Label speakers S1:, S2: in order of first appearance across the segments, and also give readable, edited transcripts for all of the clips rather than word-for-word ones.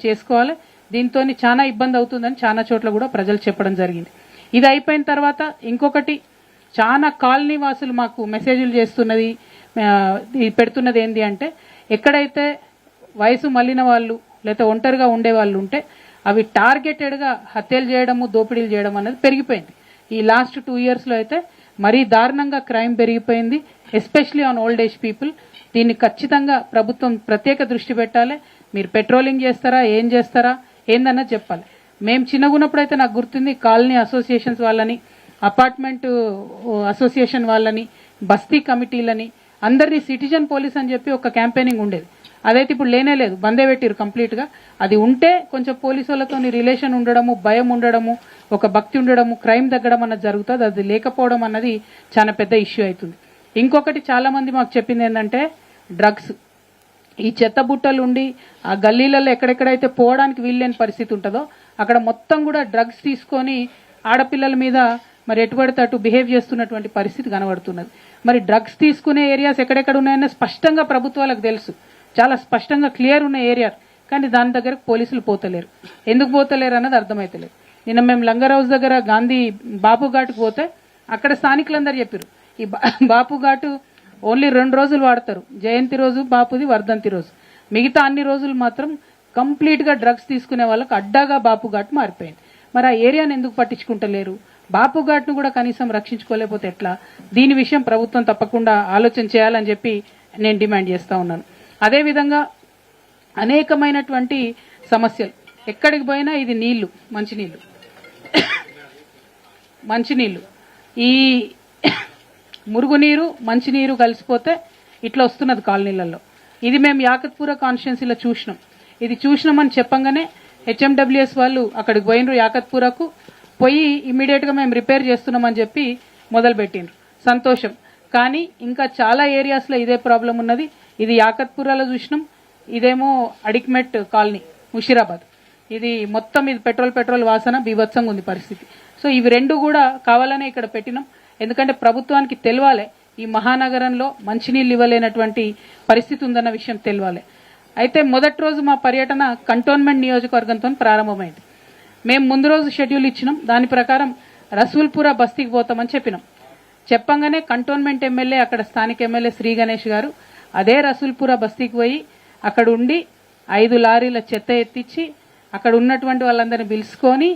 S1: చేసుకోవాలి. దీంతో చాలా ఇబ్బంది అవుతుందని చాలా చోట్ల కూడా ప్రజలు చెప్పడం జరిగింది. ఇది అయిపోయిన తర్వాత ఇంకొకటి చాలా కాలనీ వాసులు మాకు మెసేజ్లు చేస్తున్నది పెడుతున్నది ఏంటి అంటే, ఎక్కడైతే వయసు మళ్ళిన వాళ్ళు లేకపోతే ఒంటరిగా ఉండే వాళ్ళు ఉంటే అవి టార్గెటెడ్గా హత్యలు చేయడము, దోపిడీలు చేయడం అనేది పెరిగిపోయింది. ఈ లాస్ట్ 2 yearsలో అయితే మరీ దారుణంగా క్రైమ్ పెరిగిపోయింది, especially on old age people. దీన్ని ఖచ్చితంగా ప్రభుత్వం ప్రత్యేక దృష్టి పెట్టాలి. మీరు పెట్రోలింగ్ చేస్తారా, ఏం చేస్తారా, ఏందన్నది చెప్పాలి. మేము చిన్నగున్నప్పుడు అయితే నాకు గుర్తుంది, కాలనీ అసోసియేషన్స్ వాళ్ళని, అపార్ట్మెంట్ అసోసియేషన్ వాళ్ళని, బస్తీ కమిటీలని అందరినీ సిటిజన్ పోలీస్ అని చెప్పి ఒక క్యాంపెయినింగ్ ఉండేది. అదైతే ఇప్పుడు లేనే లేదు, బందే పెట్టిరు కంప్లీట్గా. అది ఉంటే కొంచెం పోలీసు వాళ్ళతో రిలేషన్ ఉండడము, భయం ఉండడము, ఒక భక్తి ఉండడము, క్రైమ్ తగ్గడం అన్నది జరుగుతుంది. అది లేకపోవడం అన్నది చాలా పెద్ద ఇష్యూ అవుతుంది. ఇంకొకటి చాలా మంది మాకు చెప్పింది ఏంటంటే, డ్రగ్స్. ఈ చెత్త బుట్టలు ఉండి ఆ గల్లీలలో ఎక్కడెక్కడైతే పోవడానికి వీల్లేని పరిస్థితి ఉంటుందో అక్కడ మొత్తం కూడా డ్రగ్స్ తీసుకొని ఆడపిల్లల మీద మరి ఎటుపడితే అటు బిహేవ్ చేస్తున్నటువంటి పరిస్థితి కనబడుతున్నది. మరి డ్రగ్స్ తీసుకునే ఏరియాస్ ఎక్కడెక్కడ ఉన్నాయని స్పష్టంగా ప్రభుత్వాలకు తెలుసు, చాలా స్పష్టంగా క్లియర్ ఉన్న ఏరియా, కానీ దాని దగ్గరకు పోలీసులు పోతలేరు. ఎందుకు పోతలేరు అన్నది అర్థమైతలేదు. నిన్న మేము లంగర్ హౌస్ దగ్గర గాంధీ బాపు ఘాటుకు పోతే అక్కడ స్థానికులందరూ చెప్పారు, ఈ బాపు ఘాటు ఓన్లీ 2 రోజులు వాడతారు, జయంతి రోజు బాపుది, వర్ధంతి రోజు. మిగతా అన్ని రోజులు మాత్రం కంప్లీట్గా డ్రగ్స్ తీసుకునే వాళ్ళకు అడ్డాగా బాపు ఘాట్ మారిపోయింది. మరి ఆ ఏరియాను ఎందుకు పట్టించుకుంటలేరు? బాపు ఘాట్ను కూడా కనీసం రక్షించుకోలేకపోతే ఎట్లా? దీని విషయం ప్రభుత్వం తప్పకుండా ఆలోచన చేయాలని చెప్పి నేను డిమాండ్ చేస్తా ఉన్నాను. అదేవిధంగా అనేకమైనటువంటి సమస్యలు ఎక్కడికి పోయినా ఇది నీళ్లు, మంచినీళ్లు, ఈ మురుగునీరు మంచినీరు కలిసిపోతే ఇట్లా వస్తున్నది కాలనీలలో. ఇది మేము యాకత్పూర కాన్స్టిట్యున్సీలో చూసినాం. ఇది చూసినామని చెప్పంగానే హెచ్ఎండబ్ల్యూఎస్ వాళ్ళు అక్కడికి పోయినరు, యాకత్పూరకు పోయి ఇమ్మీడియట్గా మేము రిపేర్ చేస్తున్నామని చెప్పి మొదలుపెట్టిండ్రు. సంతోషం. కానీ ఇంకా చాలా ఏరియాస్లో ఇదే ప్రాబ్లం ఉన్నది. ఇది యాకత్పూరాలో చూసినాం, ఇదేమో అడిక్మెట్ కాలనీ ముషీరాబాద్. ఇది మొత్తం ఇది పెట్రోల్ వాసన బీభత్సంగా ఉంది పరిస్థితి. సో ఇవి 2 కూడా కావాలనే ఇక్కడ పెట్టినాం. ఎందుకంటే ప్రభుత్వానికి తెలవాలి ఈ మహానగరంలో మంచినీళ్ళు ఇవ్వలేనటువంటి పరిస్థితి ఉందన్న విషయం తెలవాలి. అయితే మొదటి రోజు మా పర్యటన కంటోన్మెంట్ నియోజకవర్గంతో ప్రారంభమైంది. మేము ముందు రోజు షెడ్యూల్ ఇచ్చినాం, దాని ప్రకారం రసూల్పుర బస్తీకి పోతామని చెప్పినాం. చెప్పంగానే కంటోన్మెంట్ ఎమ్మెల్యే, అక్కడ స్థానిక ఎమ్మెల్యే శ్రీ గణేష్ గారు అదే రసూల్పుర బస్తీకి పోయి అక్కడ ఉండి 5 లారీల చెత్త ఎత్తిచ్చి అక్కడ ఉన్నటువంటి వాళ్ళందరినీ పిలుచుకొని,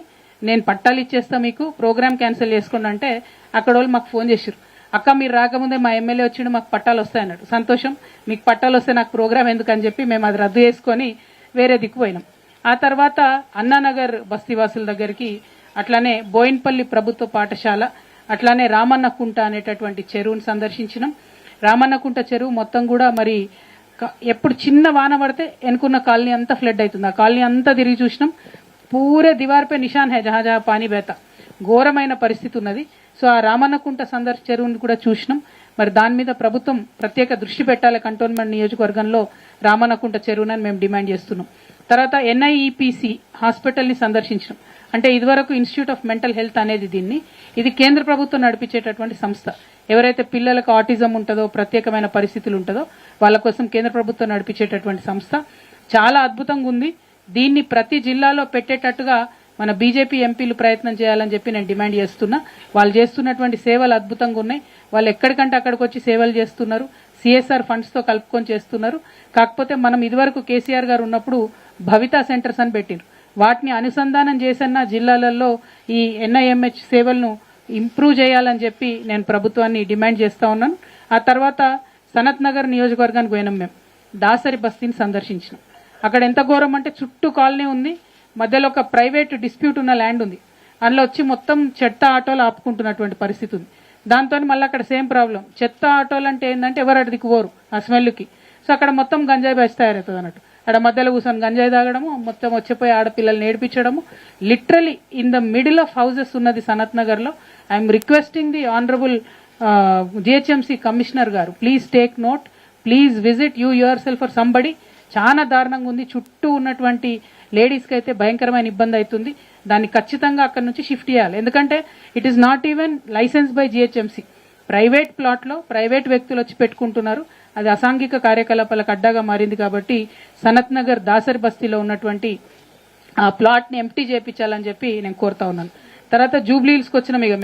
S1: నేను పట్టాలు ఇచ్చేస్తా, మీకు ప్రోగ్రామ్ క్యాన్సిల్ చేసుకోండి అంటే అక్కడ వాళ్ళు మాకు ఫోన్ చేశారు, అక్క మీరు రాకముందే మా ఎమ్మెల్యే వచ్చిండు, మాకు పట్టాలు వస్తాయన్నాడు. సంతోషం, మీకు పట్టాలు వస్తే నాకు ప్రోగ్రామ్ ఎందుకని చెప్పి మేము అది రద్దు చేసుకొని వేరే దిక్కుపోయినాం. ఆ తర్వాత అన్నానగర్ బస్తీవాసుల దగ్గరికి, అట్లానే బోయిన్పల్లి ప్రభుత్వ పాఠశాల, అట్లానే రామన్నకుంట అనేటటువంటి చెరువును సందర్శించినాం. రామన్నకుంట చెరువు మొత్తం కూడా మరి ఎప్పుడు చిన్న వాన పడితే ఎనుకున్న కాలనీ అంతా ఫ్లడ్ అవుతుంది. ఆ కాలనీ అంతా తిరిగి చూసినాం. పూరే దివార్పై నిషాన్ హై జహా జహా పానీ బేత, ఘోరమైన పరిస్థితి ఉన్నది. సో ఆ రామన్నకుంట చెరువుని కూడా చూసినాం. మరి దాని మీద ప్రభుత్వం ప్రత్యేక దృష్టి పెట్టాలి. కంటోన్మెంట్ నియోజకవర్గంలో రామన్నకుంట చెరువునని మేము డిమాండ్ చేస్తున్నాం. తర్వాత ఎన్ఐఈపిసి హాస్పిటల్ని సందర్శించడం. అంటే ఇదివరకు ఇన్స్టిట్యూట్ ఆఫ్ మెంటల్ హెల్త్ అనేది ఇది కేంద్ర ప్రభుత్వం నడిపించేటటువంటి సంస్థ. ఎవరైతే పిల్లలకు ఆటిజం ఉంటుందో, ప్రత్యేకమైన పరిస్థితులు ఉంటుందో వాళ్ళ కోసం కేంద్ర ప్రభుత్వం నడిపించేటటువంటి సంస్థ. చాలా అద్భుతంగా ఉంది. దీన్ని ప్రతి జిల్లాలో పెట్టేటట్టుగా మన బీజేపీ ఎంపీలు ప్రయత్నం చేయాలని చెప్పి నేను డిమాండ్ చేస్తున్నా. వాళ్ళు చేస్తున్నటువంటి సేవలు అద్భుతంగా ఉన్నాయి. వాళ్ళు ఎక్కడికంటే అక్కడికి వచ్చి సేవలు చేస్తున్నారు, సిఎస్ఆర్ ఫండ్స్తో కలుపుకొని చేస్తున్నారు. కాకపోతే మనం ఇదివరకు కేసీఆర్ గారు ఉన్నప్పుడు భవితా సెంటర్స్ అని పెట్టిండ్రు. వాటిని అనుసంధానం చేసన్న జిల్లాలలో ఈ ఎన్ఐఎంహెచ్ సేవలను ఇంప్రూవ్ చేయాలని చెప్పి నేను ప్రభుత్వాన్ని డిమాండ్ చేస్తా ఉన్నాను. ఆ తర్వాత సనత్ నగర్ నియోజకవర్గానికి పోయినాం. మేము దాసరి బస్తీని సందర్శించినాం. అక్కడ ఎంత ఘోరం అంటే చుట్టూ కాలనీ ఉంది, మధ్యలో ఒక ప్రైవేట్ డిస్ప్యూట్ ఉన్న ల్యాండ్ ఉంది. అందులో వచ్చి మొత్తం చెత్త ఆటోలు ఆపుకుంటున్నటువంటి పరిస్థితి ఉంది. దాంతో మళ్ళీ అక్కడ సేమ్ ప్రాబ్లం. చెత్త ఆటోలు అంటే ఏంటంటే ఎవరు అటు దిక్కుపోరు ఆ స్మెల్కి. సో అక్కడ మొత్తం గంజాయి బ్యాచ్ తయారవుతుంది అన్నట్టు. అక్కడ మధ్యలో కూర్చొని గంజాయి తాగడము, మొత్తం వచ్చిపోయి ఆడపిల్లలు నేర్పించడము. Literally in the middle of houses ఉన్నది సనత్ నగర్లో. I'm requesting the honourable GHMC commissioner గారు, please take note, please visit you yourself for somebody. చాలా దారుణంగా ఉంది. చుట్టూ ఉన్నటువంటి లేడీస్కి అయితే భయంకరమైన ఇబ్బంది అవుతుంది. దాన్ని ఖచ్చితంగా అక్కడ నుంచి షిఫ్ట్ చేయాలి. ఎందుకంటే it is not even license by GHMC. Private ప్లాట్లో ప్రైవేట్ వ్యక్తులు వచ్చి పెట్టుకుంటున్నారు. అది అసాంఘిక కార్యకలాపాలకు అడ్డాగా మారింది కాబట్టి సనత్ నగర్ దాసరి బస్తీలో ఉన్నటువంటి ఆ ప్లాట్ని ఎంప్టీ చేయించాలని చెప్పి నేను కోరుతా ఉన్నాను. తర్వాత జూబ్లీ హిల్స్కి వచ్చినాం ఇక మేము